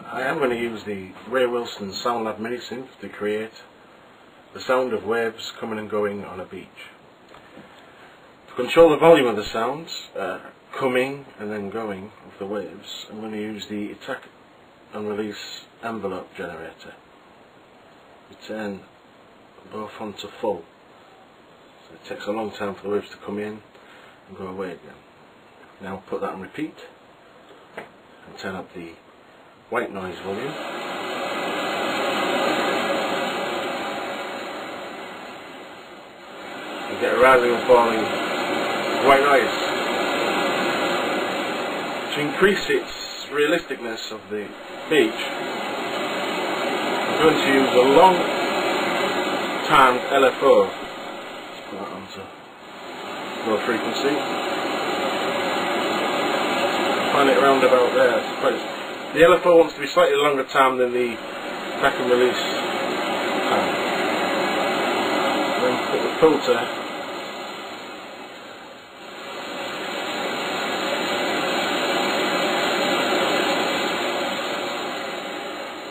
I am going to use the Ray Wilson SoundLab Mini Synth to create the sound of waves coming and going on a beach. To control the volume of the sounds coming and then going of the waves, I'm going to use the attack and release envelope generator. We turn both on to full, so it takes a long time for the waves to come in and go away again. Now put that on repeat and turn up the white noise volume. You get a rising and falling white noise. To increase its realisticness of the beach, I'm going to use a long timed LFO. Let's put that onto low frequency. Find it around about there. The LFO wants to be slightly longer time than the attack and release time. Then put the filter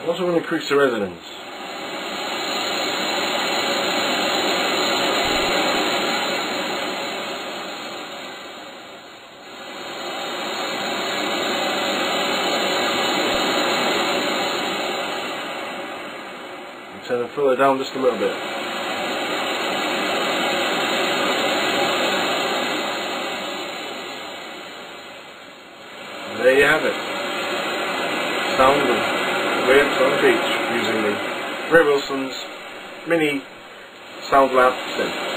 I'm also going to increase the resonance. Turn the filter down just a little bit. And there you have it. Sound of waves on the beach using the Ray Wilson's Mini SoundLab Synth.